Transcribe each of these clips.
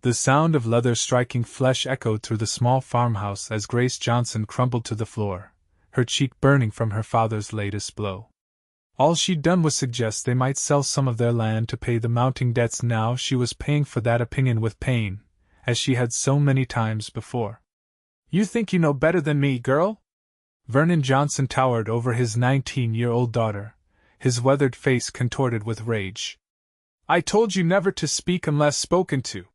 The sound of leather striking flesh echoed through the small farmhouse as Grace Johnson crumpled to the floor, her cheek burning from her father's latest blow. All she'd done was suggest they might sell some of their land to pay the mounting debts. Now she was paying for that opinion with pain, as she had so many times before. "You think you know better than me, girl?" Vernon Johnson towered over his 19-year-old daughter, his weathered face contorted with rage. "I told you never to speak unless spoken to.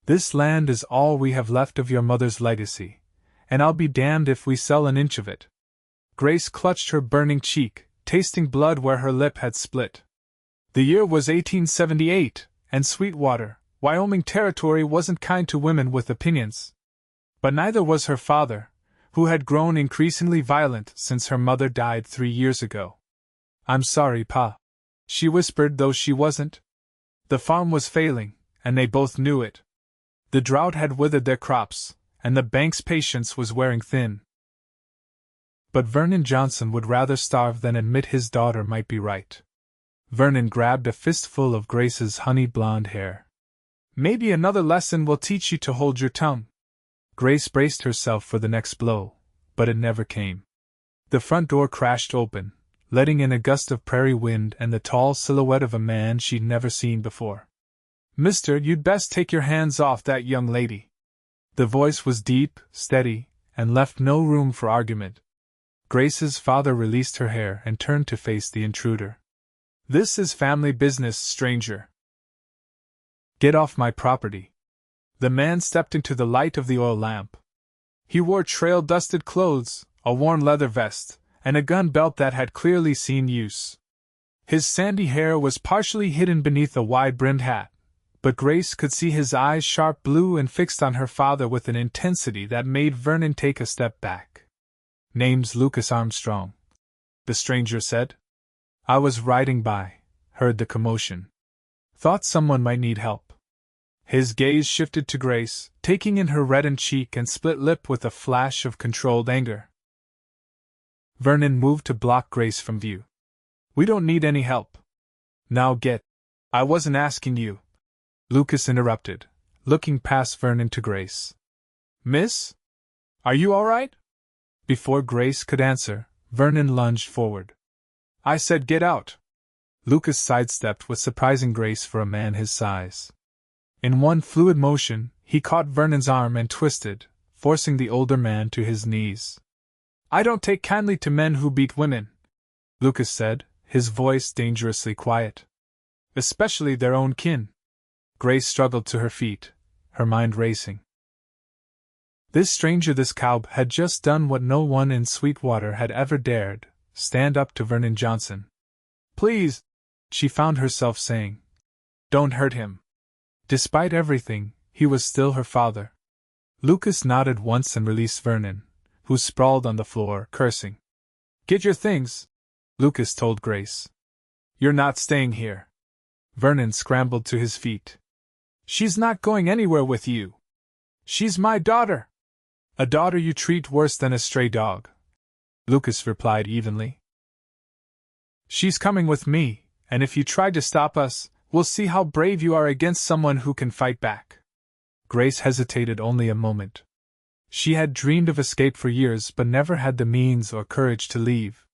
This land is all we have left of your mother's legacy, and I'll be damned if we sell an inch of it." Grace clutched her burning cheek, tasting blood where her lip had split. The year was 1878, and Sweetwater, Wyoming Territory wasn't kind to women with opinions. But neither was her father, who had grown increasingly violent since her mother died 3 years ago. "I'm sorry, Pa," she whispered, though she wasn't. The farm was failing, and they both knew it. The drought had withered their crops, and the bank's patience was wearing thin. But Vernon Johnson would rather starve than admit his daughter might be right. Vernon grabbed a fistful of Grace's honey blonde hair. "Maybe another lesson will teach you to hold your tongue." Grace braced herself for the next blow, but it never came. The front door crashed open, letting in a gust of prairie wind and the tall silhouette of a man she'd never seen before. "Mister, you'd best take your hands off that young lady." The voice was deep, steady, and left no room for argument. Grace's father released her hair and turned to face the intruder. "This is family business, stranger. Get off my property." The man stepped into the light of the oil lamp. He wore trail-dusted clothes, a worn leather vest, and a gun belt that had clearly seen use. His sandy hair was partially hidden beneath a wide-brimmed hat, but Grace could see his eyes sharp blue and fixed on her father with an intensity that made Vernon take a step back. "Name's Lucas Armstrong," the stranger said. "I was riding by, heard the commotion. Thought someone might need help." His gaze shifted to Grace, taking in her reddened cheek and split lip with a flash of controlled anger. Vernon moved to block Grace from view. "We don't need any help. Now get." "I wasn't asking you," Lucas interrupted, looking past Vernon to Grace. "Miss? Are you all right?" Before Grace could answer, Vernon lunged forward. "I said get out." Lucas sidestepped with surprising grace for a man his size. In one fluid motion, he caught Vernon's arm and twisted, forcing the older man to his knees. "I don't take kindly to men who beat women," Lucas said, his voice dangerously quiet. "Especially their own kin." Grace struggled to her feet, her mind racing. This stranger, this cowboy, had just done what no one in Sweetwater had ever dared, stand up to Vernon Johnson. "Please," she found herself saying. "Don't hurt him." Despite everything, he was still her father. Lucas nodded once and released Vernon, who sprawled on the floor, cursing. "Get your things," Lucas told Grace. "You're not staying here." Vernon scrambled to his feet. "She's not going anywhere with you. She's my daughter." "A daughter you treat worse than a stray dog," Lucas replied evenly. "She's coming with me, and if you try to stop us, we'll see how brave you are against someone who can fight back." Grace hesitated only a moment. She had dreamed of escape for years but never had the means or courage to leave.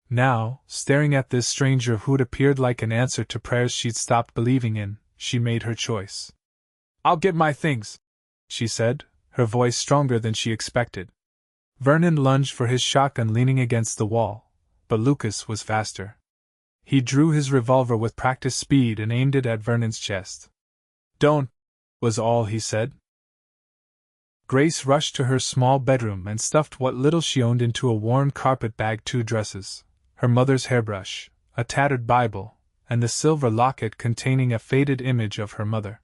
Now, staring at this stranger who'd appeared like an answer to prayers she'd stopped believing in, she made her choice. "I'll get my things," she said, her voice stronger than she expected. Vernon lunged for his shotgun leaning against the wall, but Lucas was faster. He drew his revolver with practiced speed and aimed it at Vernon's chest. "Don't," was all he said. Grace rushed to her small bedroom and stuffed what little she owned into a worn carpet bag: 2 dresses, her mother's hairbrush, a tattered Bible, and the silver locket containing a faded image of her mother.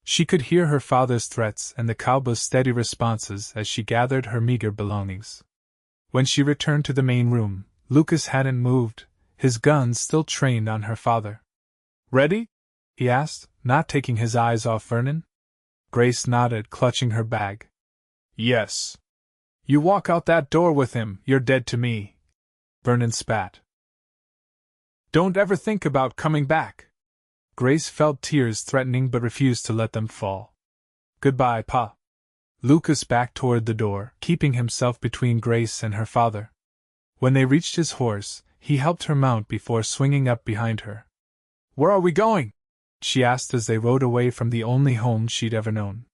She could hear her father's threats and the cowboy's steady responses as she gathered her meager belongings. When she returned to the main room, Lucas hadn't moved, his gun still trained on her father. "Ready?" he asked, not taking his eyes off Vernon. Grace nodded, clutching her bag. "Yes. You walk out that door with him, you're dead to me," Vernon spat. "Don't ever think about coming back." Grace felt tears threatening but refused to let them fall. "Goodbye, Pa." Lucas backed toward the door, keeping himself between Grace and her father. When they reached his horse, he helped her mount before swinging up behind her. "Where are we going?" she asked as they rode away from the only home she'd ever known.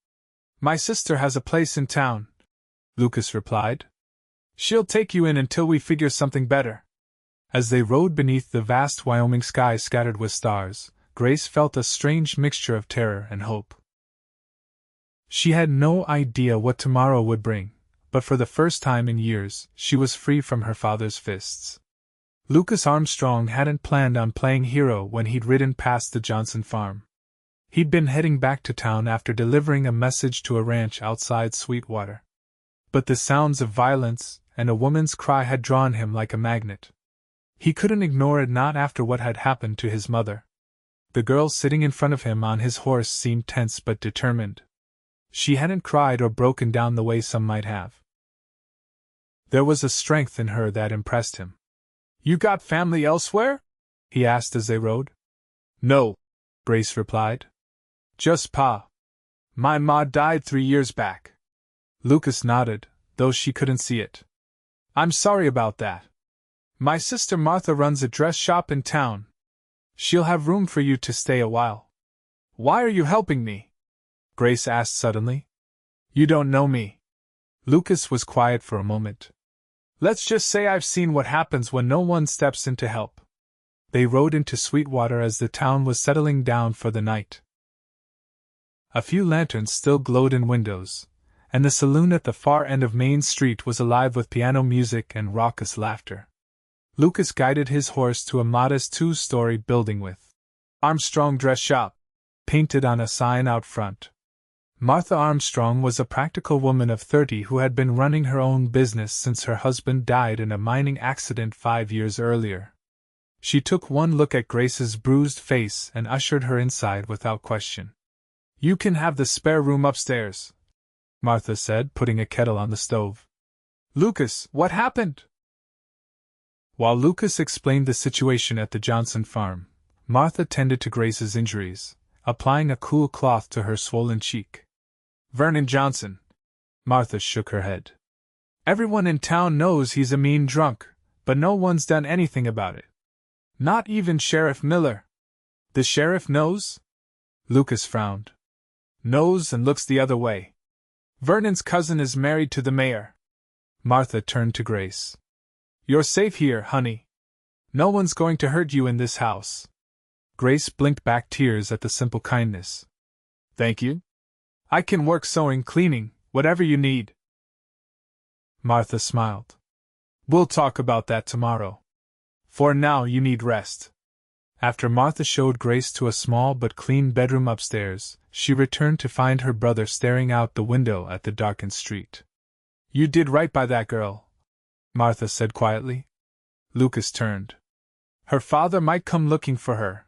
"My sister has a place in town," Lucas replied. "She'll take you in until we figure something better." As they rode beneath the vast Wyoming sky scattered with stars, Grace felt a strange mixture of terror and hope. She had no idea what tomorrow would bring, but for the first time in years, she was free from her father's fists. Lucas Armstrong hadn't planned on playing hero when he'd ridden past the Johnson farm. He'd been heading back to town after delivering a message to a ranch outside Sweetwater. But the sounds of violence and a woman's cry had drawn him like a magnet. He couldn't ignore it, not after what had happened to his mother. The girl sitting in front of him on his horse seemed tense but determined. She hadn't cried or broken down the way some might have. There was a strength in her that impressed him. "You got family elsewhere?" he asked as they rode. "No," Grace replied. "Just Pa. My ma died 3 years back." Lucas nodded, though she couldn't see it. "I'm sorry about that. My sister Martha runs a dress shop in town. She'll have room for you to stay a while." "Why are you helping me?" Grace asked suddenly. "You don't know me." Lucas was quiet for a moment. "Let's just say I've seen what happens when no one steps in to help." They rode into Sweetwater as the town was settling down for the night. A few lanterns still glowed in windows, and the saloon at the far end of Main Street was alive with piano music and raucous laughter. Lucas guided his horse to a modest 2-story building with "Armstrong Dress Shop" painted on a sign out front. Martha Armstrong was a practical woman of 30 who had been running her own business since her husband died in a mining accident 5 years earlier. She took one look at Grace's bruised face and ushered her inside without question. "You can have the spare room upstairs," Martha said, putting a kettle on the stove. "Lucas, what happened?" While Lucas explained the situation at the Johnson farm, Martha tended to Grace's injuries, applying a cool cloth to her swollen cheek. "Vernon Johnson." Martha shook her head. "Everyone in town knows he's a mean drunk, but no one's done anything about it. Not even Sheriff Miller." "The sheriff knows?" Lucas frowned. "Knows and looks the other way. Vernon's cousin is married to the mayor." Martha turned to Grace. "You're safe here, honey. No one's going to hurt you in this house." Grace blinked back tears at the simple kindness. "Thank you. I can work sewing, cleaning, whatever you need." Martha smiled. "We'll talk about that tomorrow. For now, you need rest." After Martha showed Grace to a small but clean bedroom upstairs, she returned to find her brother staring out the window at the darkened street. "You did right by that girl," Martha said quietly. Lucas turned. "Her father might come looking for her.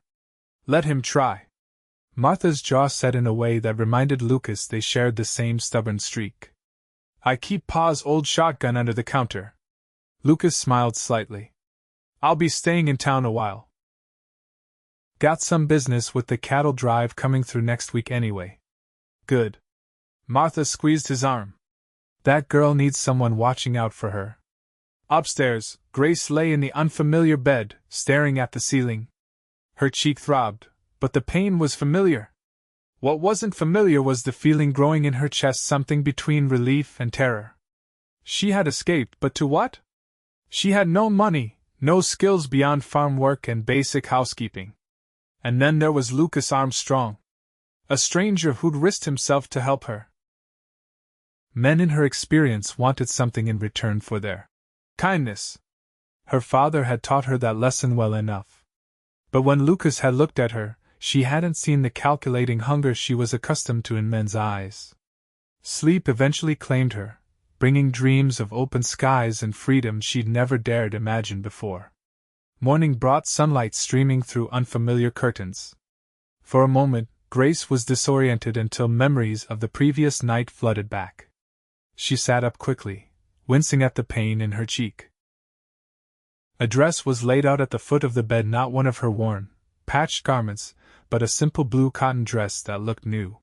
Let him try." Martha's jaw set in a way that reminded Lucas they shared the same stubborn streak. "I keep Pa's old shotgun under the counter." Lucas smiled slightly. "I'll be staying in town a while. Got some business with the cattle drive coming through next week anyway." "Good." Martha squeezed his arm. "That girl needs someone watching out for her." Upstairs, Grace lay in the unfamiliar bed, staring at the ceiling. Her cheek throbbed, but the pain was familiar. What wasn't familiar was the feeling growing in her chest, something between relief and terror. She had escaped, but to what? She had no money, no skills beyond farm work and basic housekeeping. And then there was Lucas Armstrong, a stranger who'd risked himself to help her. Men in her experience wanted something in return for their kindness. Her father had taught her that lesson well enough. But when Lucas had looked at her, she hadn't seen the calculating hunger she was accustomed to in men's eyes. Sleep eventually claimed her, bringing dreams of open skies and freedom she'd never dared imagine before. Morning brought sunlight streaming through unfamiliar curtains. For a moment, Grace was disoriented until memories of the previous night flooded back. She sat up quickly, wincing at the pain in her cheek. A dress was laid out at the foot of the bed, not one of her worn, patched garments, but a simple blue cotton dress that looked new.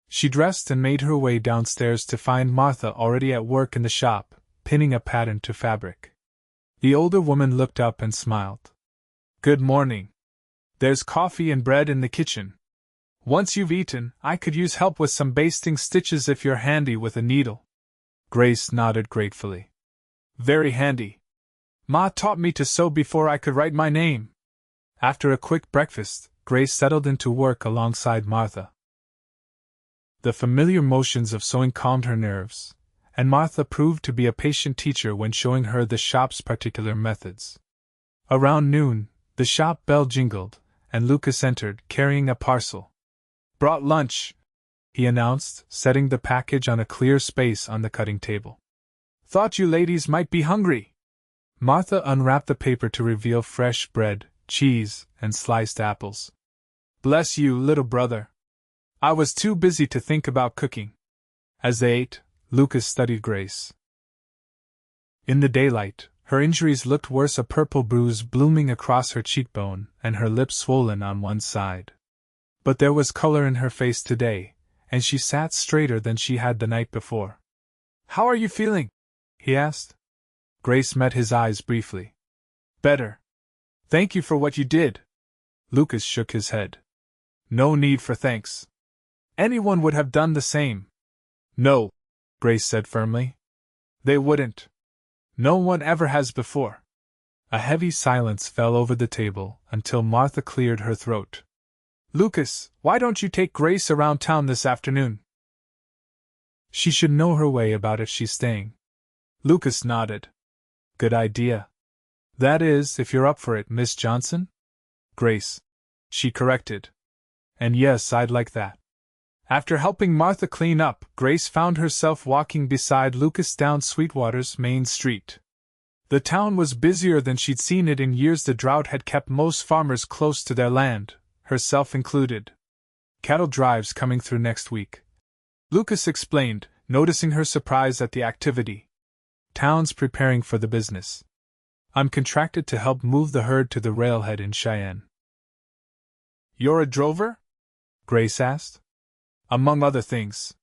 She dressed and made her way downstairs to find Martha already at work in the shop, pinning a pattern to fabric. The older woman looked up and smiled. "Good morning. There's coffee and bread in the kitchen. Once you've eaten, I could use help with some basting stitches if you're handy with a needle." Grace nodded gratefully. "Very handy. Ma taught me to sew before I could write my name." After a quick breakfast, Grace settled into work alongside Martha. The familiar motions of sewing calmed her nerves, and Martha proved to be a patient teacher when showing her the shop's particular methods. Around noon, the shop bell jingled, and Lucas entered, carrying a parcel. "Brought lunch," he announced, setting the package on a clear space on the cutting table. "Thought you ladies might be hungry." Martha unwrapped the paper to reveal fresh bread, cheese, and sliced apples. "Bless you, little brother. I was too busy to think about cooking." As they ate, Lucas studied Grace. In the daylight, her injuries looked worse, a purple bruise blooming across her cheekbone and her lips swollen on one side. But there was color in her face today, and she sat straighter than she had the night before. "How are you feeling?" he asked. Grace met his eyes briefly. "Better. Thank you for what you did." Lucas shook his head. "No need for thanks. Anyone would have done the same." "No," Grace said firmly. "They wouldn't. No one ever has before." A heavy silence fell over the table until Martha cleared her throat. "Lucas, why don't you take Grace around town this afternoon? She should know her way about if she's staying." Lucas nodded. "Good idea. That is, if you're up for it, Miss Johnson?" "Grace," she corrected. "And yes, I'd like that." After helping Martha clean up, Grace found herself walking beside Lucas down Sweetwater's main street. The town was busier than she'd seen it in years. The drought had kept most farmers close to their land, herself included. "Cattle drives coming through next week," Lucas explained, noticing her surprise at the activity. "Town's preparing for the business. I'm contracted to help move the herd to the railhead in Cheyenne." "You're a drover?" Grace asked. "Among other things.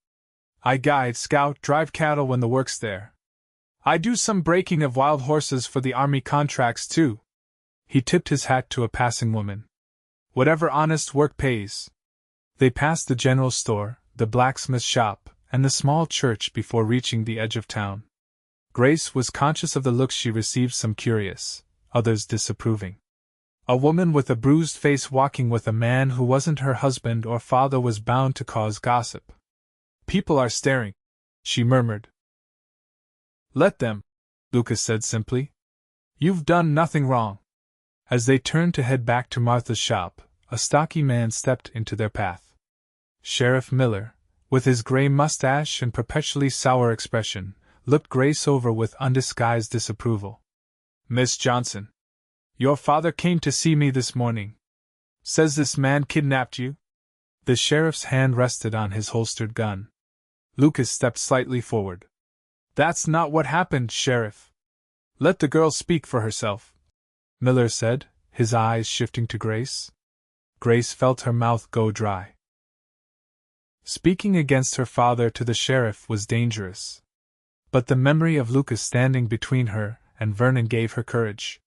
I guide, scout, drive cattle when the work's there. I do some breaking of wild horses for the army contracts, too." He tipped his hat to a passing woman. "Whatever honest work pays." They passed the general store, the blacksmith shop, and the small church before reaching the edge of town. Grace was conscious of the looks she received, some curious, others disapproving. A woman with a bruised face walking with a man who wasn't her husband or father was bound to cause gossip. "People are staring," she murmured. "Let them," Lucas said simply. "You've done nothing wrong." As they turned to head back to Martha's shop, a stocky man stepped into their path. Sheriff Miller, with his gray mustache and perpetually sour expression, looked Grace over with undisguised disapproval. "Miss Johnson, your father came to see me this morning. Says this man kidnapped you." The sheriff's hand rested on his holstered gun. Lucas stepped slightly forward. "That's not what happened, Sheriff." "Let the girl speak for herself," Miller said, his eyes shifting to Grace. Grace felt her mouth go dry. Speaking against her father to the sheriff was dangerous. But the memory of Lucas standing between her and Vernon gave her courage.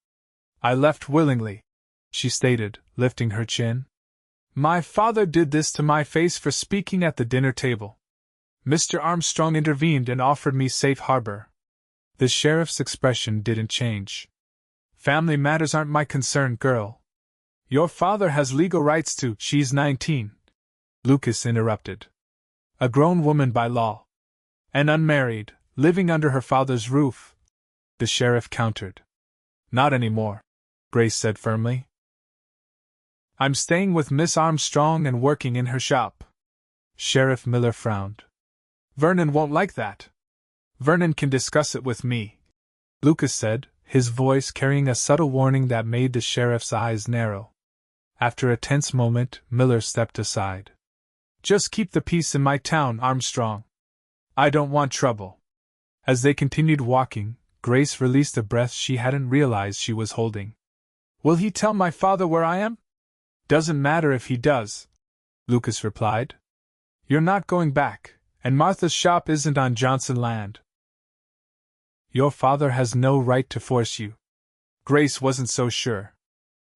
"I left willingly," she stated, lifting her chin. "My father did this to my face for speaking at the dinner table. Mr. Armstrong intervened and offered me safe harbor." The sheriff's expression didn't change. "Family matters aren't my concern, girl. Your father has legal rights to—" "She's 19," Lucas interrupted. "A grown woman by law. And unmarried, living under her father's roof," the sheriff countered. "Not anymore," Grace said firmly. "I'm staying with Miss Armstrong and working in her shop." Sheriff Miller frowned. "Vernon won't like that." "Vernon can discuss it with me," Lucas said, his voice carrying a subtle warning that made the sheriff's eyes narrow. After a tense moment, Miller stepped aside. "Just keep the peace in my town, Armstrong. I don't want trouble." As they continued walking, Grace released a breath she hadn't realized she was holding. "Will he tell my father where I am?" Doesn't matter if he does, Lucas replied. You're not going back, and Martha's shop isn't on Johnson land. Your father has no right to force you. Grace wasn't so sure.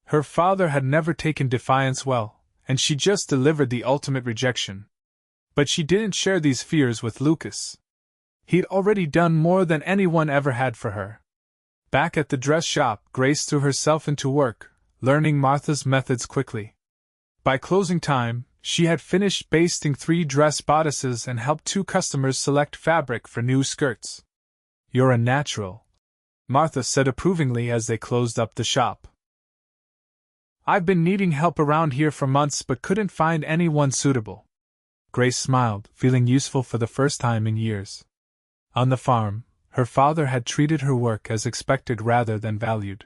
Her father had never taken defiance well, and she just delivered the ultimate rejection. But she didn't share these fears with Lucas. He'd already done more than anyone ever had for her. Back at the dress shop, Grace threw herself into work, learning Martha's methods quickly. By closing time, she had finished basting 3 dress bodices and helped 2 customers select fabric for new skirts. You're a natural, Martha said approvingly as they closed up the shop. I've been needing help around here for months but couldn't find anyone suitable. Grace smiled, feeling useful for the first time in years. On the farm, her father had treated her work as expected rather than valued.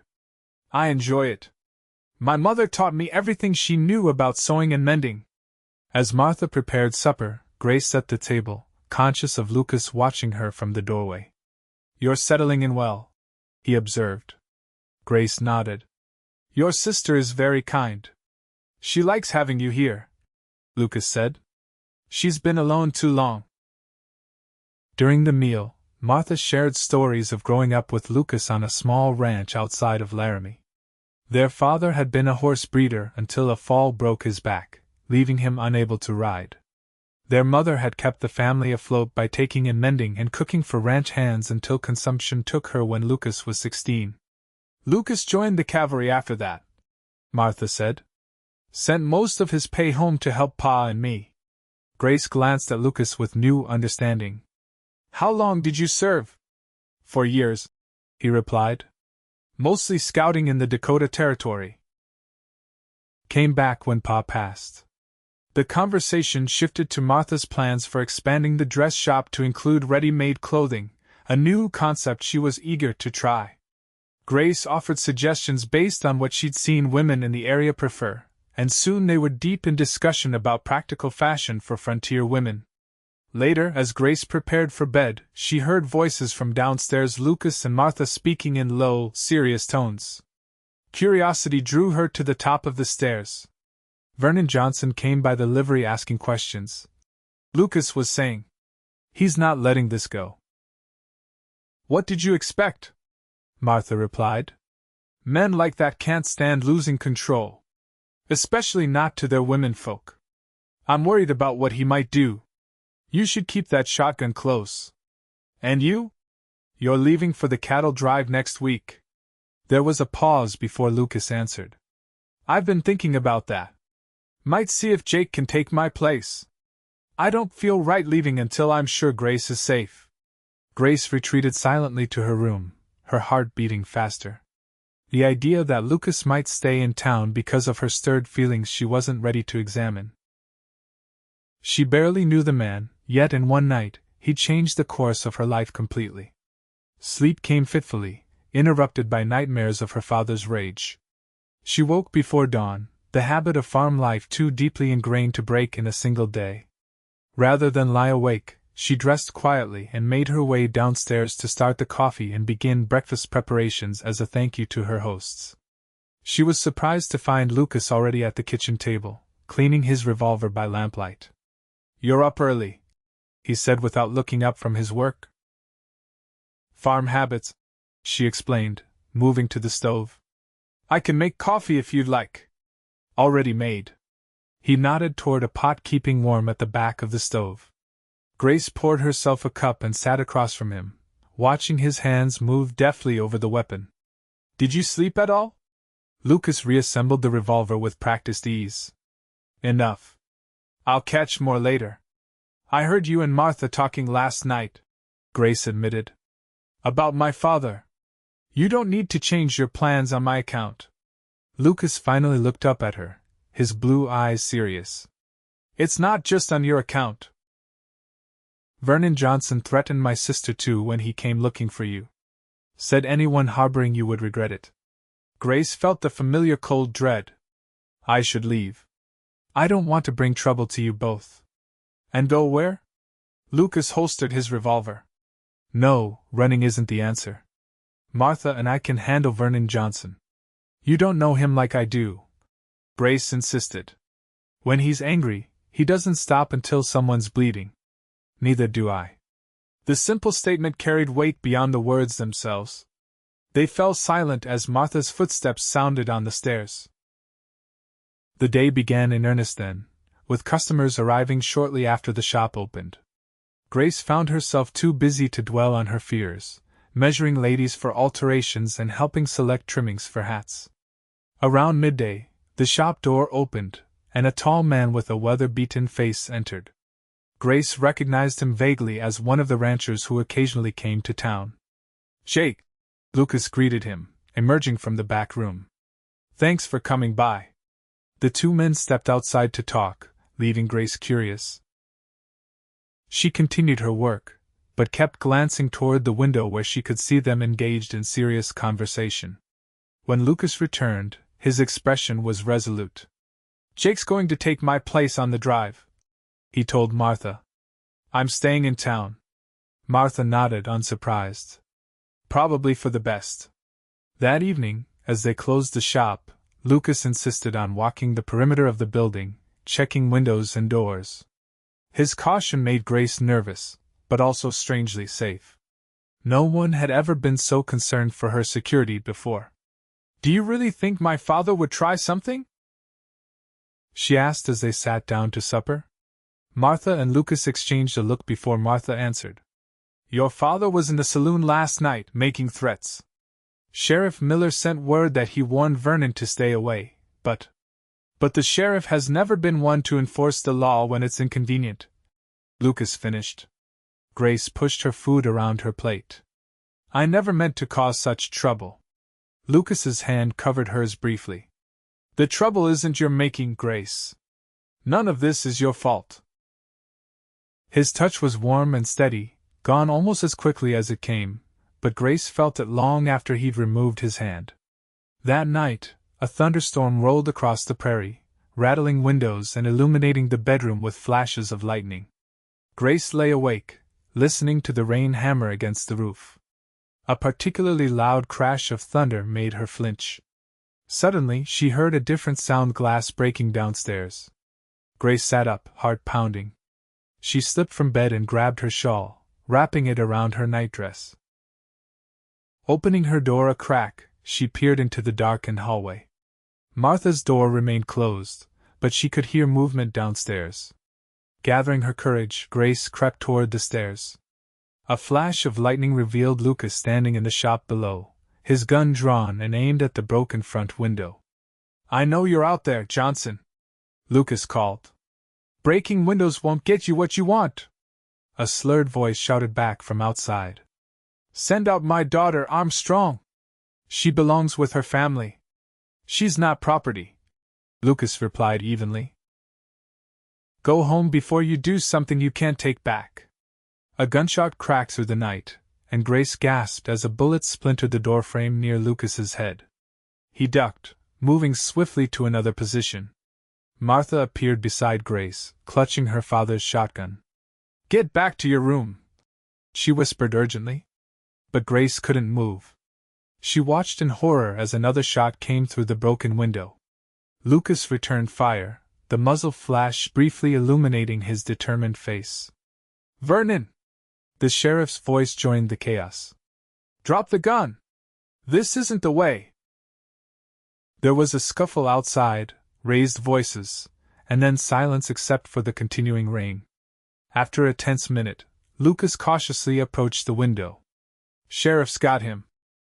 I enjoy it. My mother taught me everything she knew about sewing and mending. As Martha prepared supper, Grace set the table, conscious of Lucas watching her from the doorway. You're settling in well, he observed. Grace nodded. Your sister is very kind. She likes having you here, Lucas said. She's been alone too long. During the meal, Martha shared stories of growing up with Lucas on a small ranch outside of Laramie. Their father had been a horse breeder until a fall broke his back, leaving him unable to ride. Their mother had kept the family afloat by taking in mending and cooking for ranch hands until consumption took her when Lucas was 16. Lucas joined the cavalry after that, Martha said. Sent most of his pay home to help Pa and me. Grace glanced at Lucas with new understanding. How long did you serve? 4 years, he replied. Mostly scouting in the Dakota Territory. Came back when Pa passed. The conversation shifted to Martha's plans for expanding the dress shop to include ready-made clothing, a new concept she was eager to try. Grace offered suggestions based on what she'd seen women in the area prefer, and soon they were deep in discussion about practical fashion for frontier women. Later, as Grace prepared for bed, she heard voices from downstairs, Lucas and Martha speaking in low, serious tones. Curiosity drew her to the top of the stairs. Vernon Johnson came by the livery asking questions. Lucas was saying, "He's not letting this go." "What did you expect?" Martha replied. "Men like that can't stand losing control. Especially not to their womenfolk. I'm worried about what he might do. You should keep that shotgun close. And you? You're leaving for the cattle drive next week." There was a pause before Lucas answered. "I've been thinking about that. Might see if Jake can take my place. I don't feel right leaving until I'm sure Grace is safe." Grace retreated silently to her room, her heart beating faster. The idea that Lucas might stay in town because of her stirred feelings she wasn't ready to examine. She barely knew the man, yet in one night, he changed the course of her life completely. Sleep came fitfully, interrupted by nightmares of her father's rage. She woke before dawn, the habit of farm life too deeply ingrained to break in a single day. Rather than lie awake, she dressed quietly and made her way downstairs to start the coffee and begin breakfast preparations as a thank you to her hosts. She was surprised to find Lucas already at the kitchen table, cleaning his revolver by lamplight. "You're up early," he said without looking up from his work. "Farm habits," she explained, moving to the stove. "I can make coffee if you'd like." "Already made." He nodded toward a pot keeping warm at the back of the stove. Grace poured herself a cup and sat across from him, watching his hands move deftly over the weapon. "Did you sleep at all?" Lucas reassembled the revolver with practiced ease. "Enough. I'll catch more later." "I heard you and Martha talking last night," Grace admitted. "About my father. You don't need to change your plans on my account." Lucas finally looked up at her, his blue eyes serious. "It's not just on your account. Vernon Johnson threatened my sister too when he came looking for you. Said anyone harboring you would regret it." Grace felt the familiar cold dread. "I should leave. I don't want to bring trouble to you both." "And go where?" Lucas holstered his revolver. "No, running isn't the answer. Martha and I can handle Vernon Johnson. You don't know him like I do. Grace insisted. When he's angry, he doesn't stop until someone's bleeding. Neither do I. The simple statement carried weight beyond the words themselves. They fell silent as Martha's footsteps sounded on the stairs. The day began in earnest then, with customers arriving shortly after the shop opened. Grace found herself too busy to dwell on her fears, measuring ladies for alterations and helping select trimmings for hats. Around midday, the shop door opened, and a tall man with a weather-beaten face entered. Grace recognized him vaguely as one of the ranchers who occasionally came to town. "Jake," Lucas greeted him, emerging from the back room. "Thanks for coming by." The two men stepped outside to talk, leaving Grace curious. She continued her work, but kept glancing toward the window where she could see them engaged in serious conversation. When Lucas returned, his expression was resolute. "Jake's going to take my place on the drive," he told Martha. "I'm staying in town." Martha nodded, unsurprised. "Probably for the best." That evening, as they closed the shop, Lucas insisted on walking the perimeter of the building, checking windows and doors. His caution made Grace nervous, but also strangely safe. No one had ever been so concerned for her security before. "Do you really think my father would try something?" she asked as they sat down to supper. Martha and Lucas exchanged a look before Martha answered. "Your father was in the saloon last night, making threats. Sheriff Miller sent word that he warned Vernon to stay away, but the sheriff has never been one to enforce the law when it's inconvenient," Lucas finished. Grace pushed her food around her plate. "I never meant to cause such trouble." Lucas's hand covered hers briefly. "The trouble isn't your making, Grace. None of this is your fault." His touch was warm and steady, gone almost as quickly as it came, but Grace felt it long after he'd removed his hand. That night, a thunderstorm rolled across the prairie, rattling windows and illuminating the bedroom with flashes of lightning. Grace lay awake, listening to the rain hammer against the roof. A particularly loud crash of thunder made her flinch. Suddenly, she heard a different sound: glass breaking downstairs. Grace sat up, heart pounding. She slipped from bed and grabbed her shawl, wrapping it around her nightdress. Opening her door a crack, she peered into the darkened hallway. Martha's door remained closed, but she could hear movement downstairs. Gathering her courage, Grace crept toward the stairs. A flash of lightning revealed Lucas standing in the shop below, his gun drawn and aimed at the broken front window. "I know you're out there, Johnson," Lucas called. "Breaking windows won't get you what you want," a slurred voice shouted back from outside. "Send out my daughter Armstrong. She belongs with her family. She's not property," Lucas replied evenly. "Go home before you do something you can't take back." A gunshot cracked through the night, and Grace gasped as a bullet splintered the doorframe near Lucas's head. He ducked, moving swiftly to another position. Martha appeared beside Grace, clutching her father's shotgun. "Get back to your room," she whispered urgently. But Grace couldn't move. She watched in horror as another shot came through the broken window. Lucas returned fire, the muzzle flash briefly illuminating his determined face. "Vernon!" The sheriff's voice joined the chaos. "Drop the gun! This isn't the way!" There was a scuffle outside, raised voices, and then silence except for the continuing rain. After a tense minute, Lucas cautiously approached the window. "Sheriff's got him,"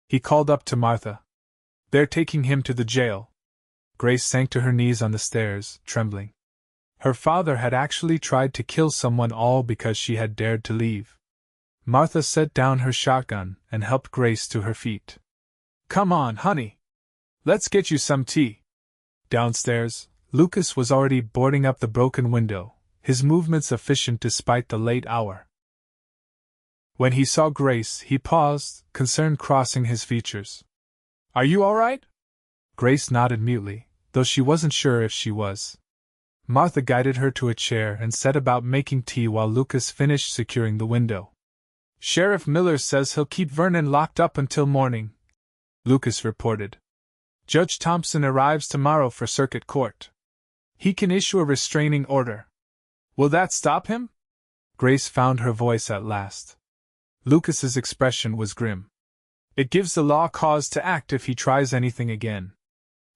he called up to Martha. "They're taking him to the jail." Grace sank to her knees on the stairs, trembling. Her father had actually tried to kill someone, all because she had dared to leave. Martha set down her shotgun and helped Grace to her feet. "Come on, honey. Let's get you some tea." Downstairs, Lucas was already boarding up the broken window, his movements efficient despite the late hour. When he saw Grace, he paused, concern crossing his features. "Are you all right?" Grace nodded mutely, though she wasn't sure if she was. Martha guided her to a chair and set about making tea while Lucas finished securing the window. "Sheriff Miller says he'll keep Vernon locked up until morning," Lucas reported. Judge Thompson arrives tomorrow for circuit court. He can issue a restraining order. Will that stop him? Grace found her voice at last. Lucas's expression was grim. It gives the law cause to act if he tries anything again.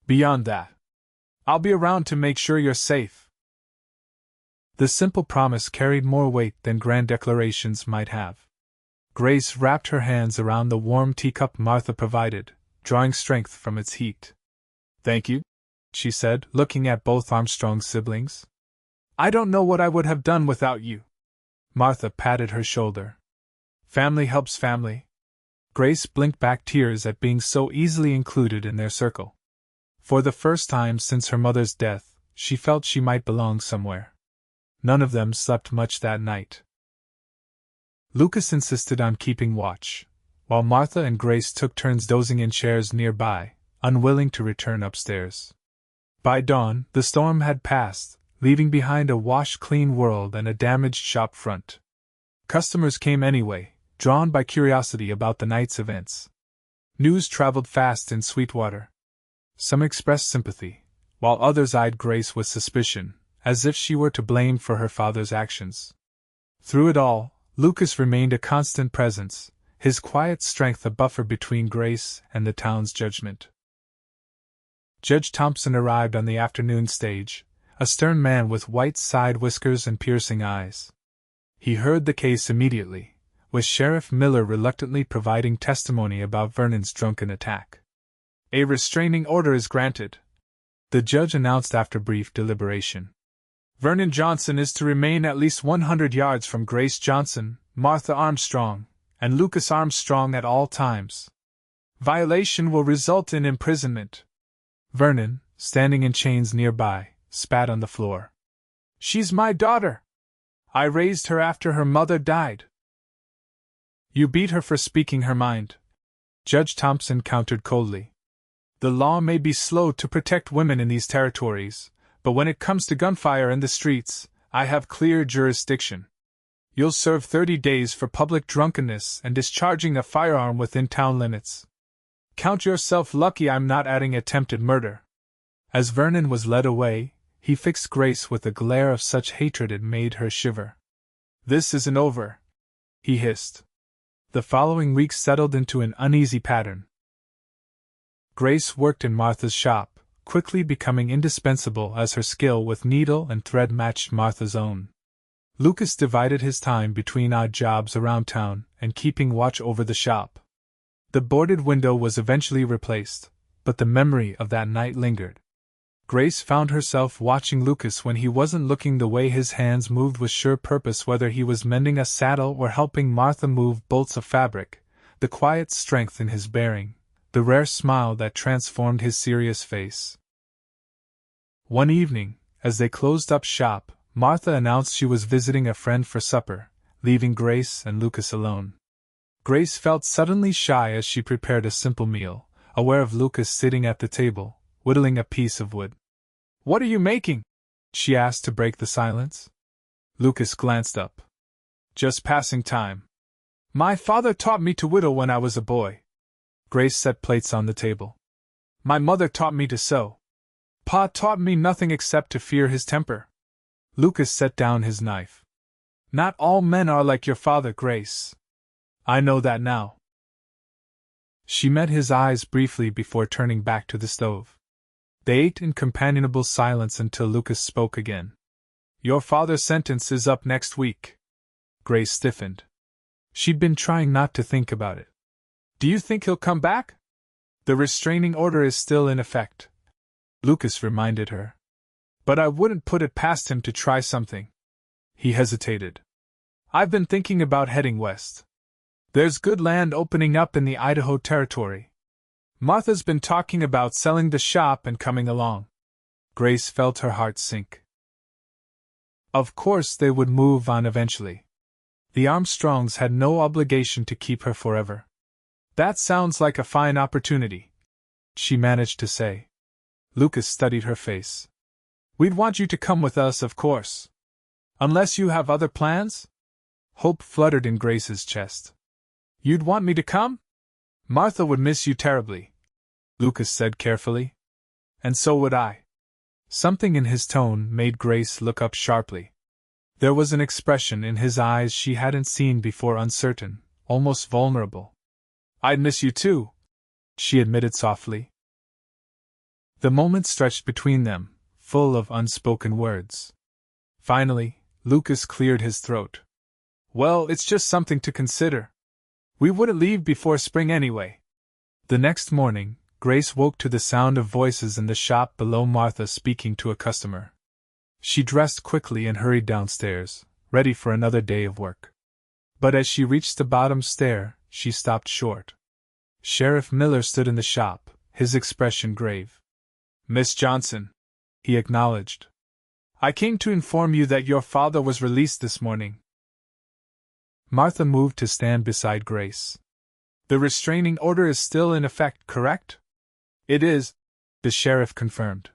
Beyond that, I'll be around to make sure you're safe. The simple promise carried more weight than grand declarations might have. Grace wrapped her hands around the warm teacup Martha provided, drawing strength from its heat. Thank you, she said, looking at both Armstrong siblings. I don't know what I would have done without you. Martha patted her shoulder. Family helps family. Grace blinked back tears at being so easily included in their circle. For the first time since her mother's death, she felt she might belong somewhere. None of them slept much that night. Lucas insisted on keeping watch, while Martha and Grace took turns dozing in chairs nearby, unwilling to return upstairs. By dawn, the storm had passed, leaving behind a wash-clean world and a damaged shop front. Customers came anyway, drawn by curiosity about the night's events. News traveled fast in Sweetwater. Some expressed sympathy, while others eyed Grace with suspicion, as if she were to blame for her father's actions. Through it all, Lucas remained a constant presence, his quiet strength a buffer between Grace and the town's judgment. Judge Thompson arrived on the afternoon stage, a stern man with white side whiskers and piercing eyes. He heard the case immediately, with Sheriff Miller reluctantly providing testimony about Vernon's drunken attack. A restraining order is granted, the judge announced after brief deliberation. Vernon Johnson is to remain at least 100 yards from Grace Johnson, Martha Armstrong, and Lucas Armstrong at all times. Violation will result in imprisonment. Vernon, standing in chains nearby, spat on the floor. She's my daughter. I raised her after her mother died. You beat her for speaking her mind, Judge Thompson countered coldly. The law may be slow to protect women in these territories, but when it comes to gunfire in the streets, I have clear jurisdiction. You'll serve 30 days for public drunkenness and discharging a firearm within town limits. Count yourself lucky I'm not adding attempted murder. As Vernon was led away, he fixed Grace with a glare of such hatred it made her shiver. This isn't over, he hissed. The following week settled into an uneasy pattern. Grace worked in Martha's shop, quickly becoming indispensable as her skill with needle and thread matched Martha's own. Lucas divided his time between odd jobs around town and keeping watch over the shop. The boarded window was eventually replaced, but the memory of that night lingered. Grace found herself watching Lucas when he wasn't looking. The way his hands moved with sure purpose, whether he was mending a saddle or helping Martha move bolts of fabric, the quiet strength in his bearing, the rare smile that transformed his serious face. One evening, as they closed up shop, Martha announced she was visiting a friend for supper, leaving Grace and Lucas alone. Grace felt suddenly shy as she prepared a simple meal, aware of Lucas sitting at the table, whittling a piece of wood. What are you making? She asked to break the silence. Lucas glanced up. Just passing time. My father taught me to whittle when I was a boy. Grace set plates on the table. My mother taught me to sew. Pa taught me nothing except to fear his temper. Lucas set down his knife. Not all men are like your father, Grace. I know that now. She met his eyes briefly before turning back to the stove. They ate in companionable silence until Lucas spoke again. Your father's sentence is up next week. Grace stiffened. She'd been trying not to think about it. Do you think he'll come back? The restraining order is still in effect, Lucas reminded her. But I wouldn't put it past him to try something. He hesitated. I've been thinking about heading west. There's good land opening up in the Idaho territory. Martha's been talking about selling the shop and coming along. Grace felt her heart sink. Of course they would move on eventually. The Armstrongs had no obligation to keep her forever. That sounds like a fine opportunity, she managed to say. Lucas studied her face. We'd want you to come with us, of course. Unless you have other plans? Hope fluttered in Grace's chest. You'd want me to come? Martha would miss you terribly. Lucas said carefully. And so would I. Something in his tone made Grace look up sharply. There was an expression in his eyes she hadn't seen before, uncertain, almost vulnerable. I'd miss you too, she admitted softly. The moment stretched between them, full of unspoken words. Finally, Lucas cleared his throat. Well, it's just something to consider. We wouldn't leave before spring anyway. The next morning, Grace woke to the sound of voices in the shop below, Martha speaking to a customer. She dressed quickly and hurried downstairs, ready for another day of work. But as she reached the bottom stair, she stopped short. Sheriff Miller stood in the shop, his expression grave. Miss Johnson, he acknowledged. I came to inform you that your father was released this morning. Martha moved to stand beside Grace. The restraining order is still in effect, correct? It is, the sheriff confirmed.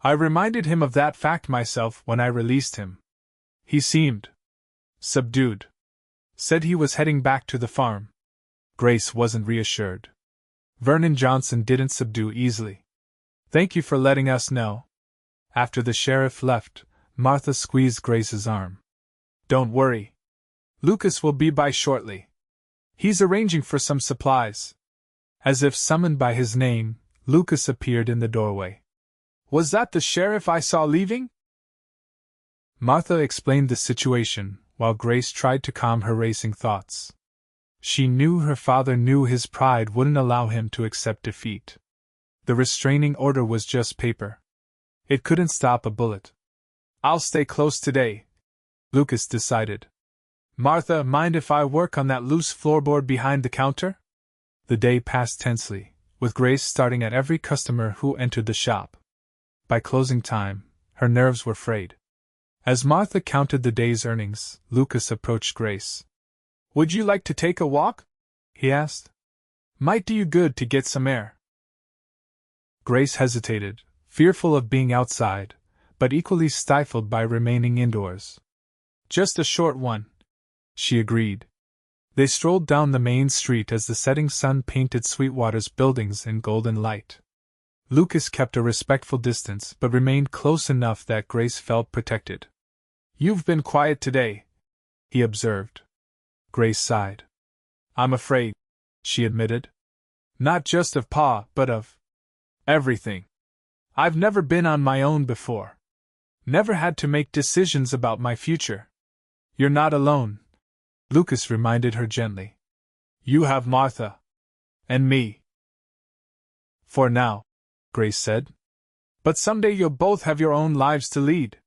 I reminded him of that fact myself when I released him. He seemed subdued. Said he was heading back to the farm. Grace wasn't reassured. Vernon Johnson didn't subdue easily. Thank you for letting us know. After the sheriff left, Martha squeezed Grace's arm. Don't worry. Lucas will be by shortly. He's arranging for some supplies. As if summoned by his name, Lucas appeared in the doorway. Was that the sheriff I saw leaving? Martha explained the situation, while Grace tried to calm her racing thoughts. She knew her father knew his pride wouldn't allow him to accept defeat. The restraining order was just paper. It couldn't stop a bullet. I'll stay close today, Lucas decided. Martha, mind if I work on that loose floorboard behind the counter? The day passed tensely, with Grace starting at every customer who entered the shop. By closing time, her nerves were frayed. As Martha counted the day's earnings, Lucas approached Grace. Would you like to take a walk? He asked. Might do you good to get some air. Grace hesitated, fearful of being outside, but equally stifled by remaining indoors. Just a short one, she agreed. They strolled down the main street as the setting sun painted Sweetwater's buildings in golden light. Lucas kept a respectful distance but remained close enough that Grace felt protected. You've been quiet today, he observed. Grace sighed. I'm afraid, she admitted. Not just of Pa, but of everything. I've never been on my own before. Never had to make decisions about my future. You're not alone, Lucas reminded her gently. You have Martha. And me. For now, Grace said. But someday you'll both have your own lives to lead.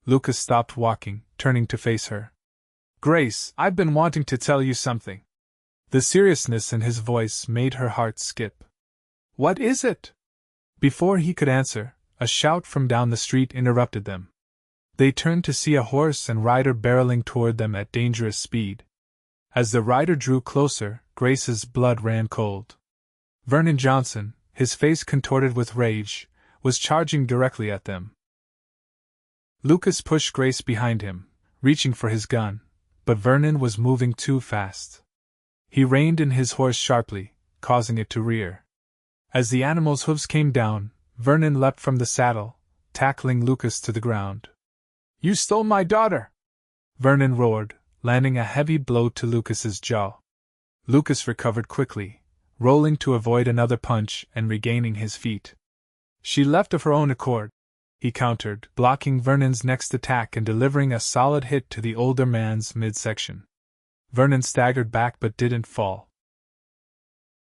Lucas stopped walking, turning to face her. Grace, I've been wanting to tell you something. The seriousness in his voice made her heart skip. What is it? Before he could answer, a shout from down the street interrupted them. They turned to see a horse and rider barreling toward them at dangerous speed. As the rider drew closer, Grace's blood ran cold. Vernon Johnson, his face contorted with rage, was charging directly at them. Lucas pushed Grace behind him, reaching for his gun, but Vernon was moving too fast. He reined in his horse sharply, causing it to rear. As the animal's hooves came down, Vernon leapt from the saddle, tackling Lucas to the ground. You stole my daughter! Vernon roared, landing a heavy blow to Lucas's jaw. Lucas recovered quickly, rolling to avoid another punch and regaining his feet. She left of her own accord, he countered, blocking Vernon's next attack and delivering a solid hit to the older man's midsection. Vernon staggered back but didn't fall.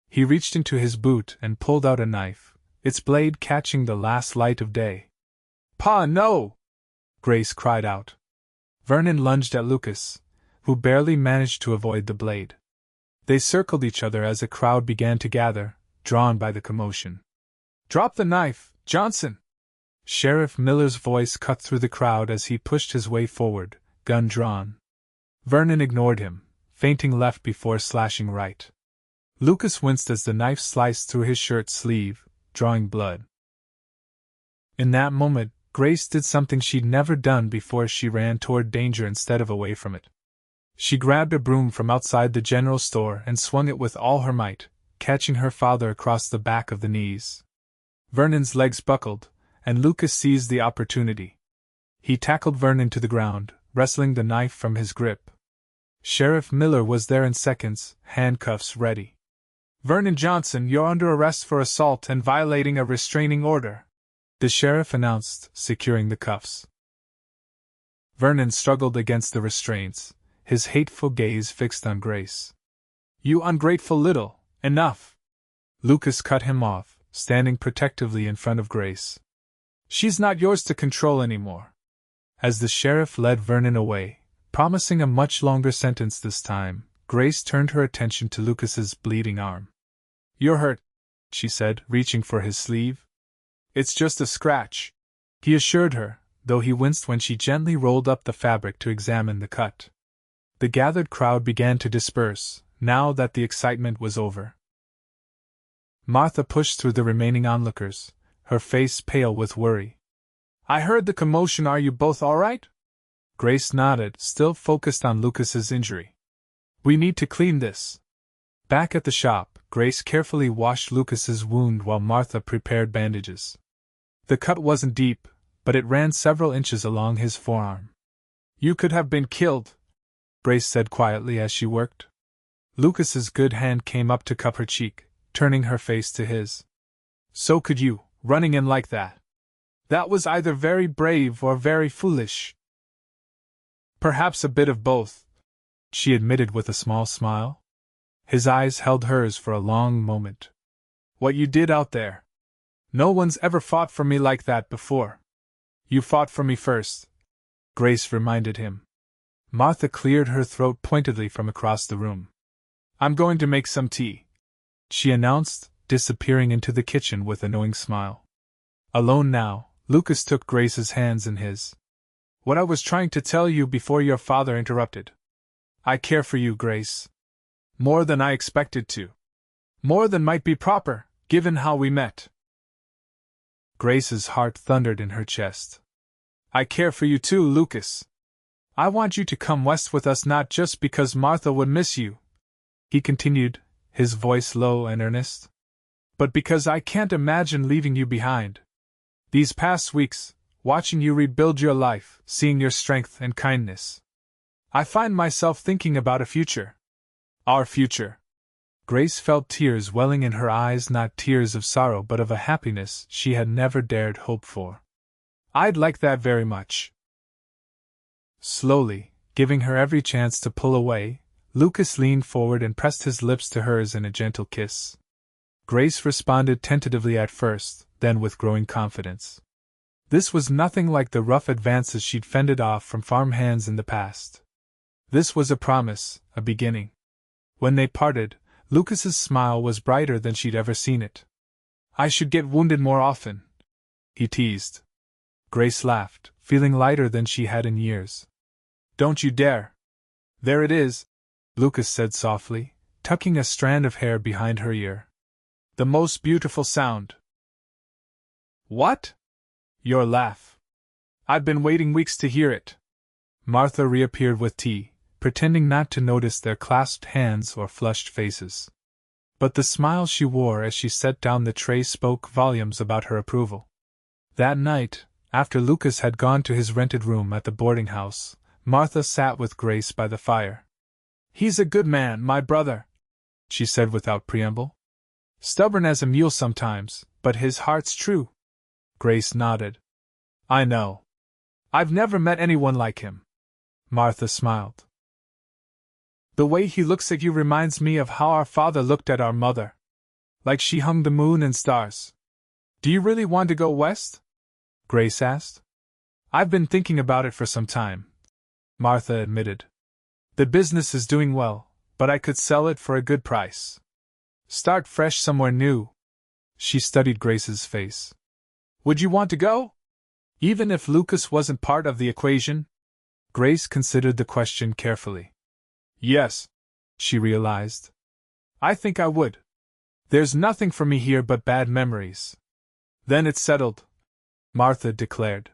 He reached into his boot and pulled out a knife, its blade catching the last light of day. Pa, no! Grace cried out. Vernon lunged at Lucas, who barely managed to avoid the blade. They circled each other as a crowd began to gather, drawn by the commotion. Drop the knife, Johnson! Sheriff Miller's voice cut through the crowd as he pushed his way forward, gun drawn. Vernon ignored him, feinting left before slashing right. Lucas winced as the knife sliced through his shirt sleeve, drawing blood. In that moment, Grace did something she'd never done before. She ran toward danger instead of away from it. She grabbed a broom from outside the general store and swung it with all her might, catching her father across the back of the knees. Vernon's legs buckled, and Lucas seized the opportunity. He tackled Vernon to the ground, wresting the knife from his grip. Sheriff Miller was there in seconds, handcuffs ready. "Vernon Johnson, you're under arrest for assault and violating a restraining order," the sheriff announced, securing the cuffs. Vernon struggled against the restraints, his hateful gaze fixed on Grace. "You ungrateful little, enough!" Lucas cut him off, standing protectively in front of Grace. "She's not yours to control anymore." As the sheriff led Vernon away, promising a much longer sentence this time, Grace turned her attention to Lucas's bleeding arm. "You're hurt," she said, reaching for his sleeve. "It's just a scratch," he assured her, though he winced when she gently rolled up the fabric to examine the cut. The gathered crowd began to disperse, now that the excitement was over. Martha pushed through the remaining onlookers, her face pale with worry. "I heard the commotion. Are you both all right?" Grace nodded, still focused on Lucas's injury. "We need to clean this." Back at the shop, Grace carefully washed Lucas's wound while Martha prepared bandages. The cut wasn't deep, but it ran several inches along his forearm. "You could have been killed," Grace said quietly as she worked. Lucas's good hand came up to cup her cheek, turning her face to his. "So could you, running in like that. That was either very brave or very foolish." "Perhaps a bit of both," she admitted with a small smile. His eyes held hers for a long moment. "What you did out there. No one's ever fought for me like that before." "You fought for me first," Grace reminded him. Martha cleared her throat pointedly from across the room. "I'm going to make some tea," she announced, disappearing into the kitchen with a knowing smile. Alone now, Lucas took Grace's hands in his. "What I was trying to tell you before your father interrupted. I care for you, Grace. More than I expected to. More than might be proper, given how we met." Grace's heart thundered in her chest. "I care for you too, Lucas. I want you to come west with us, not just because Martha would miss you," he continued, his voice low and earnest, "but because I can't imagine leaving you behind. These past weeks, watching you rebuild your life, seeing your strength and kindness, I find myself thinking about a future. Our future." Grace felt tears welling in her eyes, not tears of sorrow but of a happiness she had never dared hope for. "I'd like that very much." Slowly, giving her every chance to pull away, Lucas leaned forward and pressed his lips to hers in a gentle kiss. Grace responded tentatively at first, then with growing confidence. This was nothing like the rough advances she'd fended off from farm hands in the past. This was a promise, a beginning. When they parted, Lucas's smile was brighter than she'd ever seen it. "I should get wounded more often," he teased. Grace laughed, feeling lighter than she had in years. "Don't you dare." "There it is," Lucas said softly, tucking a strand of hair behind her ear. "The most beautiful sound." "What?" "Your laugh. I've been waiting weeks to hear it." Martha reappeared with tea, pretending not to notice their clasped hands or flushed faces. But the smile she wore as she set down the tray spoke volumes about her approval. That night, after Lucas had gone to his rented room at the boarding house, Martha sat with Grace by the fire. "He's a good man, my brother," she said without preamble. "Stubborn as a mule sometimes, but his heart's true." Grace nodded. "I know. I've never met anyone like him." Martha smiled. "The way he looks at you reminds me of how our father looked at our mother. Like she hung the moon and stars." "Do you really want to go west?" Grace asked. "I've been thinking about it for some time," Martha admitted. "The business is doing well, but I could sell it for a good price. Start fresh somewhere new." She studied Grace's face. "Would you want to go? Even if Lucas wasn't part of the equation?" Grace considered the question carefully. "Yes," she realized. "I think I would. There's nothing for me here but bad memories." "Then it's settled," Martha declared.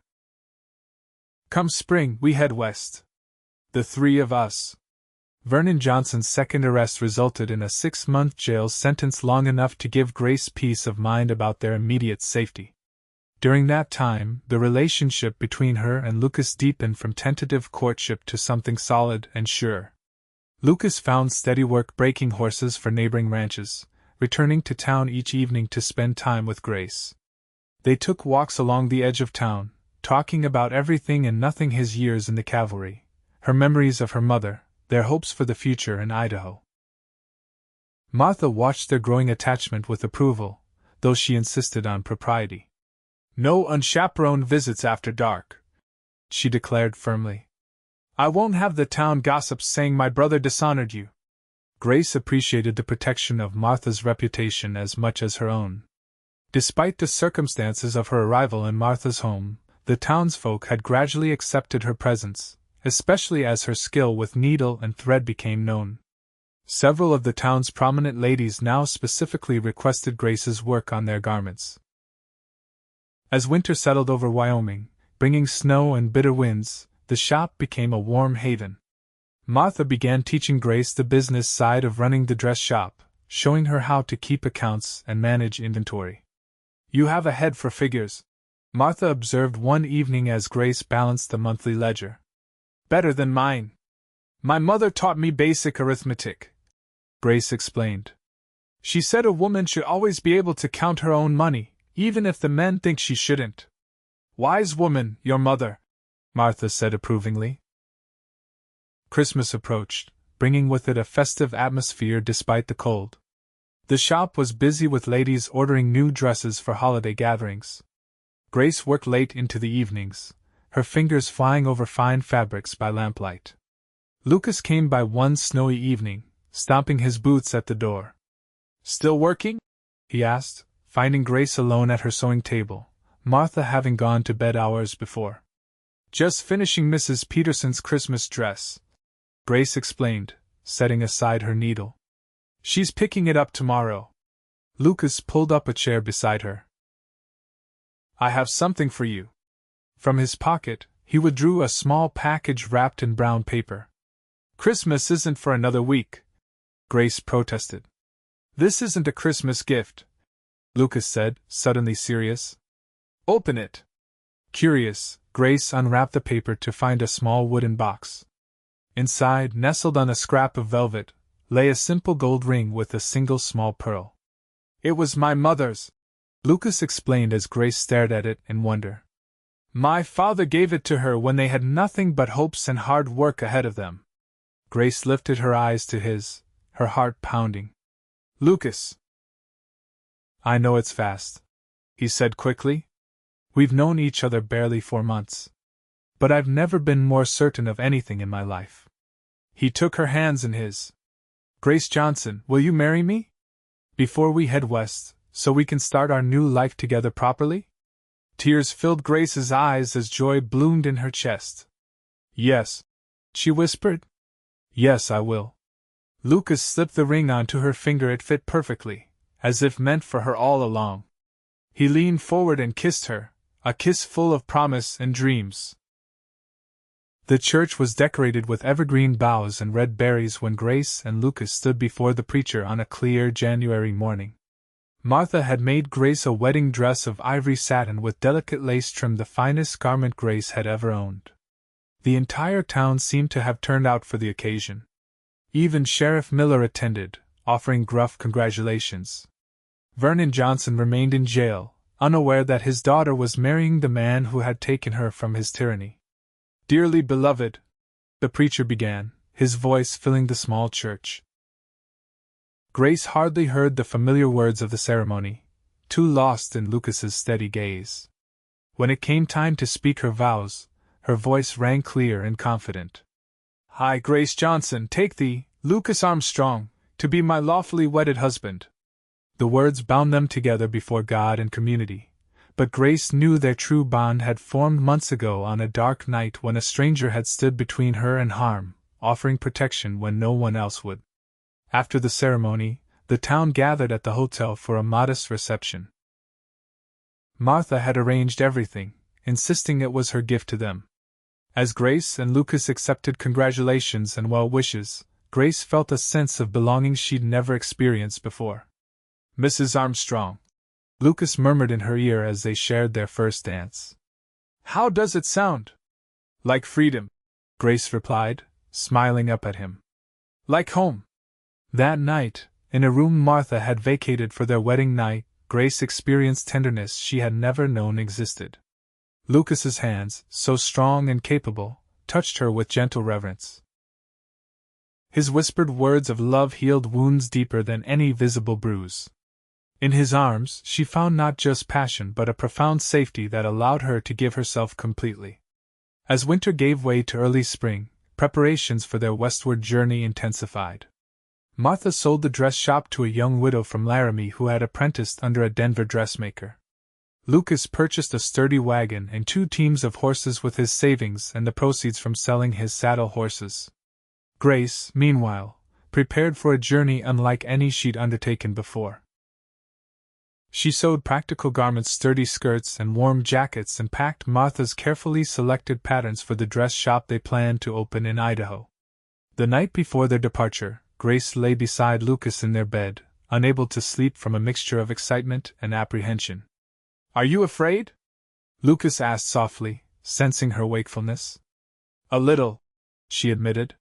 "Come spring, we head west. The three of us." Vernon Johnson's second arrest resulted in a 6-month jail sentence, long enough to give Grace peace of mind about their immediate safety. During that time, the relationship between her and Lucas deepened from tentative courtship to something solid and sure. Lucas found steady work breaking horses for neighboring ranches, returning to town each evening to spend time with Grace. They took walks along the edge of town, talking about everything and nothing: his years in the cavalry, her memories of her mother, their hopes for the future in Idaho. Martha watched their growing attachment with approval, though she insisted on propriety. "No unchaperoned visits after dark," she declared firmly. "I won't have the town gossips saying my brother dishonored you." Grace appreciated the protection of Martha's reputation as much as her own. Despite the circumstances of her arrival in Martha's home, the townsfolk had gradually accepted her presence, especially as her skill with needle and thread became known. Several of the town's prominent ladies now specifically requested Grace's work on their garments. As winter settled over Wyoming, bringing snow and bitter winds, the shop became a warm haven. Martha began teaching Grace the business side of running the dress shop, showing her how to keep accounts and manage inventory. "You have a head for figures," Martha observed one evening as Grace balanced the monthly ledger. "Better than mine. My mother taught me basic arithmetic," Grace explained. "She said a woman should always be able to count her own money, even if the men think she shouldn't." "Wise woman, your mother," Martha said approvingly. Christmas approached, bringing with it a festive atmosphere despite the cold. The shop was busy with ladies ordering new dresses for holiday gatherings. Grace worked late into the evenings, her fingers flying over fine fabrics by lamplight. Lucas came by one snowy evening, stomping his boots at the door. "Still working?" he asked, finding Grace alone at her sewing table, Martha having gone to bed hours before. "Just finishing Mrs. Peterson's Christmas dress," Grace explained, setting aside her needle. "She's picking it up tomorrow." Lucas pulled up a chair beside her. "I have something for you." From his pocket, he withdrew a small package wrapped in brown paper. "Christmas isn't for another week," Grace protested. "This isn't a Christmas gift," Lucas said, suddenly serious. "Open it." Curious, Grace unwrapped the paper to find a small wooden box. Inside, nestled on a scrap of velvet, lay a simple gold ring with a single small pearl. "It was my mother's," Lucas explained as Grace stared at it in wonder. "My father gave it to her when they had nothing but hopes and hard work ahead of them." Grace lifted her eyes to his, her heart pounding. "Lucas." "I know it's fast," he said quickly. "We've known each other barely 4 months. But I've never been more certain of anything in my life." He took her hands in his. "Grace Johnson, will you marry me? Before we head west, so we can start our new life together properly?" Tears filled Grace's eyes as joy bloomed in her chest. "Yes," she whispered. "Yes, I will." Lucas slipped the ring onto her finger. It fit perfectly, as if meant for her all along. He leaned forward and kissed her, a kiss full of promise and dreams. The church was decorated with evergreen boughs and red berries when Grace and Lucas stood before the preacher on a clear January morning. Martha had made Grace a wedding dress of ivory satin with delicate lace trim, the finest garment Grace had ever owned. The entire town seemed to have turned out for the occasion. Even Sheriff Miller attended, offering gruff congratulations. Vernon Johnson remained in jail, unaware that his daughter was marrying the man who had taken her from his tyranny. "Dearly beloved," the preacher began, his voice filling the small church. Grace hardly heard the familiar words of the ceremony, too lost in Lucas's steady gaze. When it came time to speak her vows, her voice rang clear and confident. "I, Grace Johnson, take thee, Lucas Armstrong, to be my lawfully wedded husband." The words bound them together before God and community. But Grace knew their true bond had formed months ago on a dark night when a stranger had stood between her and harm, offering protection when no one else would. After the ceremony, the town gathered at the hotel for a modest reception. Martha had arranged everything, insisting it was her gift to them. As Grace and Lucas accepted congratulations and well wishes, Grace felt a sense of belonging she'd never experienced before. "Mrs. Armstrong," Lucas murmured in her ear as they shared their first dance. "How does it sound?" "Like freedom," Grace replied, smiling up at him. "Like home." That night, in a room Martha had vacated for their wedding night, Grace experienced tenderness she had never known existed. Lucas's hands, so strong and capable, touched her with gentle reverence. His whispered words of love healed wounds deeper than any visible bruise. In his arms, she found not just passion but a profound safety that allowed her to give herself completely. As winter gave way to early spring, preparations for their westward journey intensified. Martha sold the dress shop to a young widow from Laramie who had apprenticed under a Denver dressmaker. Lucas purchased a sturdy wagon and 2 teams of horses with his savings and the proceeds from selling his saddle horses. Grace, meanwhile, prepared for a journey unlike any she'd undertaken before. She sewed practical garments, sturdy skirts, and warm jackets, and packed Martha's carefully selected patterns for the dress shop they planned to open in Idaho. The night before their departure, Grace lay beside Lucas in their bed, unable to sleep from a mixture of excitement and apprehension. "Are you afraid?" Lucas asked softly, sensing her wakefulness. "A little," she admitted.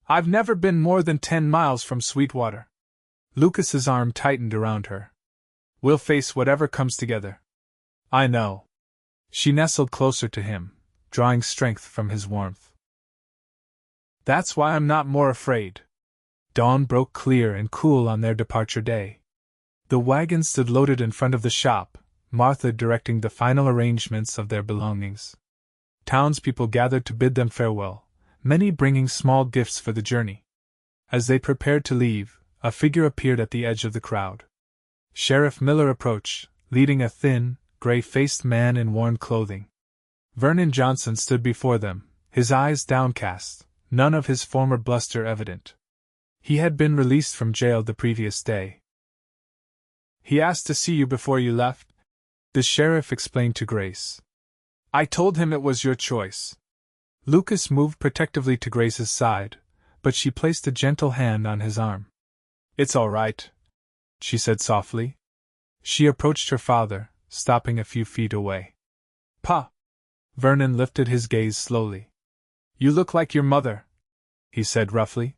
"I've never been more than 10 miles from Sweetwater." Lucas's arm tightened around her. "We'll face whatever comes together." "I know." She nestled closer to him, drawing strength from his warmth. "That's why I'm not more afraid." Dawn broke clear and cool on their departure day. The wagon stood loaded in front of the shop, Martha directing the final arrangements of their belongings. Townspeople gathered to bid them farewell, many bringing small gifts for the journey. As they prepared to leave, a figure appeared at the edge of the crowd. Sheriff Miller approached, leading a thin, gray-faced man in worn clothing. Vernon Johnson stood before them, his eyes downcast, none of his former bluster evident. He had been released from jail the previous day. "He asked to see you before you left," the sheriff explained to Grace. "I told him it was your choice." Lucas moved protectively to Grace's side, but she placed a gentle hand on his arm. "It's all right," she said softly. She approached her father, stopping a few feet away. "Pa!" Vernon lifted his gaze slowly. "You look like your mother," he said roughly.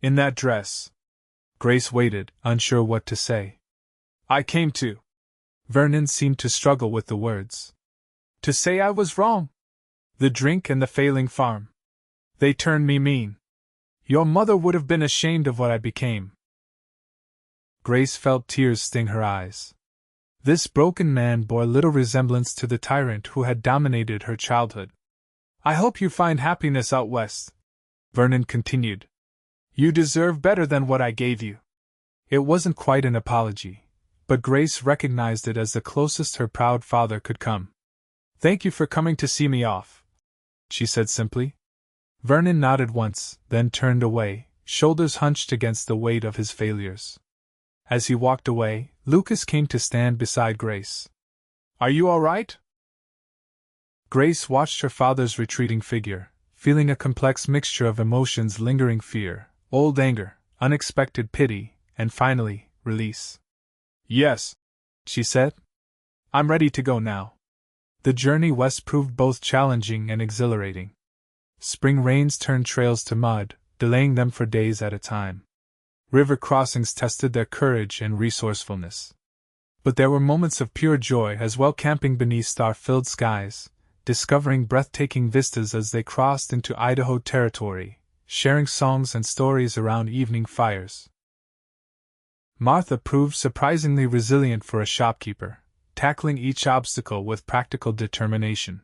"In that dress." Grace waited, unsure what to say. "I came to..." Vernon seemed to struggle with the words. "To say I was wrong. The drink and the failing farm. They turned me mean. Your mother would have been ashamed of what I became." Grace felt tears sting her eyes. This broken man bore little resemblance to the tyrant who had dominated her childhood. "I hope you find happiness out west," Vernon continued. "You deserve better than what I gave you." It wasn't quite an apology, but Grace recognized it as the closest her proud father could come. "Thank you for coming to see me off," she said simply. Vernon nodded once, then turned away, shoulders hunched against the weight of his failures. As he walked away, Lucas came to stand beside Grace. "Are you all right?" Grace watched her father's retreating figure, feeling a complex mixture of emotions: lingering fear, old anger, unexpected pity, and finally, release. "Yes," she said. "I'm ready to go now." The journey west proved both challenging and exhilarating. Spring rains turned trails to mud, delaying them for days at a time. River crossings tested their courage and resourcefulness. But there were moments of pure joy as well, camping beneath star-filled skies, discovering breathtaking vistas as they crossed into Idaho territory, sharing songs and stories around evening fires. Martha proved surprisingly resilient for a shopkeeper, tackling each obstacle with practical determination.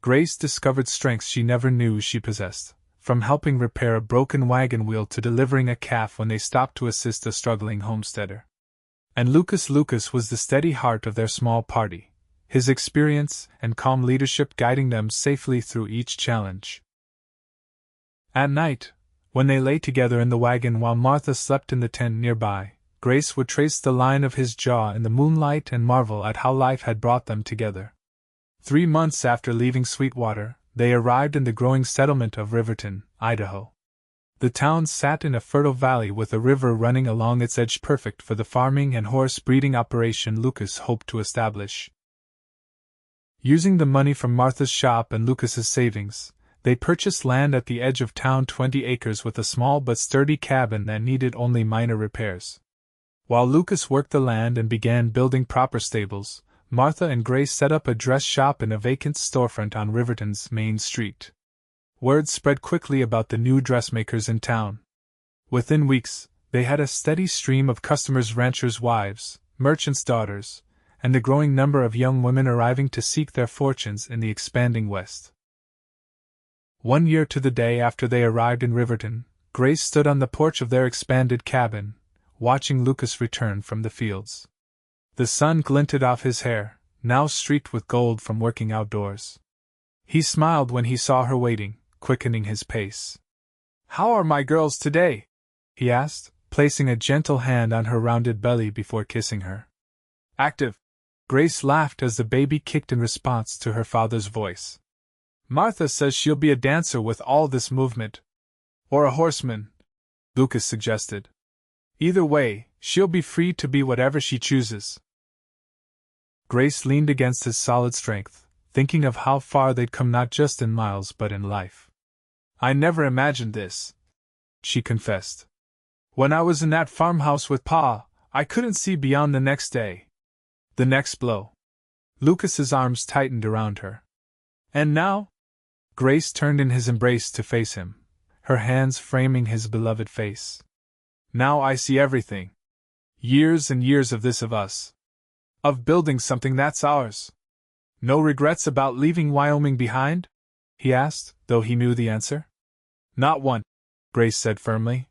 Grace discovered strengths she never knew she possessed, from helping repair a broken wagon wheel to delivering a calf when they stopped to assist a struggling homesteader. And Lucas was the steady heart of their small party, his experience and calm leadership guiding them safely through each challenge. At night, when they lay together in the wagon while Martha slept in the tent nearby, Grace would trace the line of his jaw in the moonlight and marvel at how life had brought them together. 3 months after leaving Sweetwater, they arrived in the growing settlement of Riverton, Idaho. The town sat in a fertile valley with a river running along its edge, perfect for the farming and horse breeding operation Lucas hoped to establish. Using the money from Martha's shop and Lucas's savings, they purchased land at the edge of town, 20 acres, with a small but sturdy cabin that needed only minor repairs. While Lucas worked the land and began building proper stables, Martha and Grace set up a dress shop in a vacant storefront on Riverton's main street. Word spread quickly about the new dressmakers in town. Within weeks, they had a steady stream of customers, ranchers' wives, merchants' daughters, and a growing number of young women arriving to seek their fortunes in the expanding West. 1 year to the day after they arrived in Riverton, Grace stood on the porch of their expanded cabin, watching Lucas return from the fields. The sun glinted off his hair, now streaked with gold from working outdoors. He smiled when he saw her waiting, quickening his pace. "How are my girls today?" he asked, placing a gentle hand on her rounded belly before kissing her. "Active." Grace laughed as the baby kicked in response to her father's voice. "Martha says she'll be a dancer with all this movement." "Or a horseman," Lucas suggested. "Either way, she'll be free to be whatever she chooses." Grace leaned against his solid strength, thinking of how far they'd come, not just in miles but in life. "I never imagined this," she confessed. "When I was in that farmhouse with Pa, I couldn't see beyond the next day. The next blow." Lucas's arms tightened around her. "And now?" Grace turned in his embrace to face him, her hands framing his beloved face. "Now I see everything. Years and years of this, of us. Of building something that's ours. No regrets about leaving Wyoming behind?" he asked, though he knew the answer. "Not one," Grace said firmly.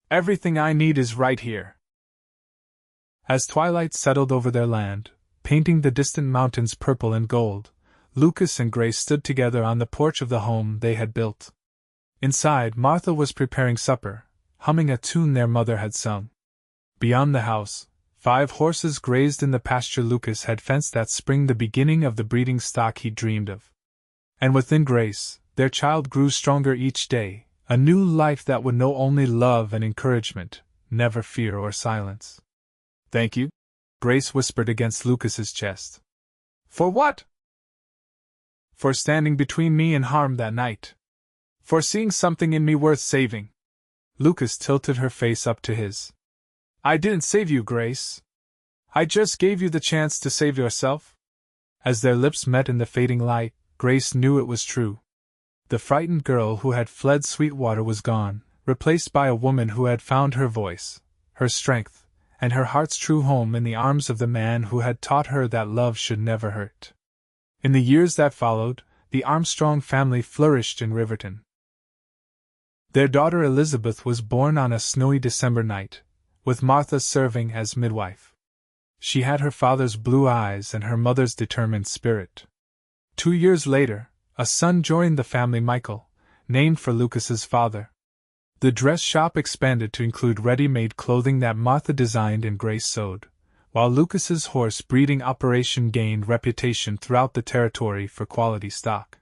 "Everything I need is right here." As twilight settled over their land, painting the distant mountains purple and gold, Lucas and Grace stood together on the porch of the home they had built. Inside, Martha was preparing supper, humming a tune their mother had sung. Beyond the house, 5 horses grazed in the pasture Lucas had fenced that spring, the beginning of the breeding stock he dreamed of. And within Grace, their child grew stronger each day, a new life that would know only love and encouragement, never fear or silence. "Thank you," Grace whispered against Lucas's chest. "For what?" "For standing between me and harm that night. For seeing something in me worth saving." Lucas tilted her face up to his. "I didn't save you, Grace. I just gave you the chance to save yourself." As their lips met in the fading light, Grace knew it was true. The frightened girl who had fled Sweetwater was gone, replaced by a woman who had found her voice, her strength, and her heart's true home in the arms of the man who had taught her that love should never hurt. In the years that followed, the Armstrong family flourished in Riverton. Their daughter Elizabeth was born on a snowy December night, with Martha serving as midwife. She had her father's blue eyes and her mother's determined spirit. 2 years later, a son joined the family, Michael, named for Lucas's father. The dress shop expanded to include ready-made clothing that Martha designed and Grace sewed, while Lucas's horse breeding operation gained reputation throughout the territory for quality stock.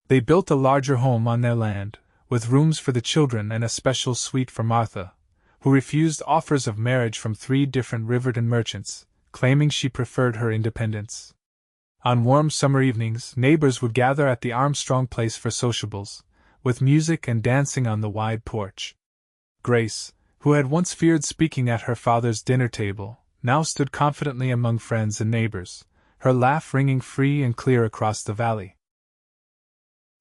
They built a larger home on their land, with rooms for the children and a special suite for Martha, who refused offers of marriage from 3 different Riverton merchants, claiming she preferred her independence. On warm summer evenings, neighbors would gather at the Armstrong place for sociables, with music and dancing on the wide porch. Grace, who had once feared speaking at her father's dinner table, now stood confidently among friends and neighbors, her laugh ringing free and clear across the valley.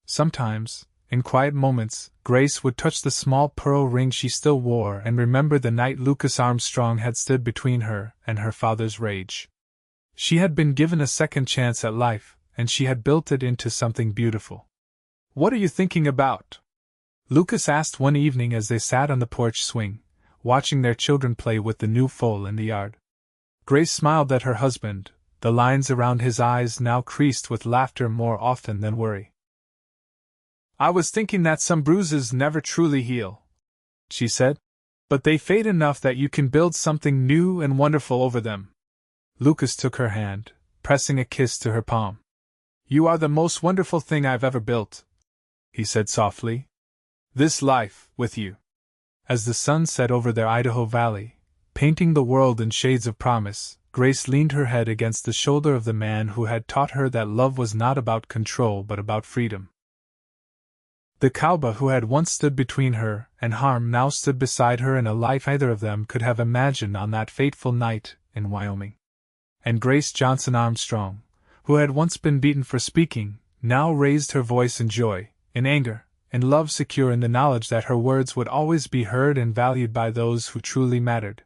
Sometimes, in quiet moments, Grace would touch the small pearl ring she still wore and remember the night Lucas Armstrong had stood between her and her father's rage. She had been given a second chance at life, and she had built it into something beautiful. "What are you thinking about?" Lucas asked one evening as they sat on the porch swing, watching their children play with the new foal in the yard. Grace smiled at her husband, the lines around his eyes now creased with laughter more often than worry. "I was thinking that some bruises never truly heal," she said, "but they fade enough that you can build something new and wonderful over them." Lucas took her hand, pressing a kiss to her palm. "You are the most wonderful thing I've ever built," he said softly. this life, with you. As the sun set over their Idaho valley, painting the world in shades of promise, Grace leaned her head against the shoulder of the man who had taught her that love was not about control but about freedom. The cowboy who had once stood between her and harm now stood beside her in a life either of them could have imagined on that fateful night in Wyoming. And Grace Johnson Armstrong, who had once been beaten for speaking, now raised her voice in joy, in anger, in love, secure in the knowledge that her words would always be heard and valued by those who truly mattered.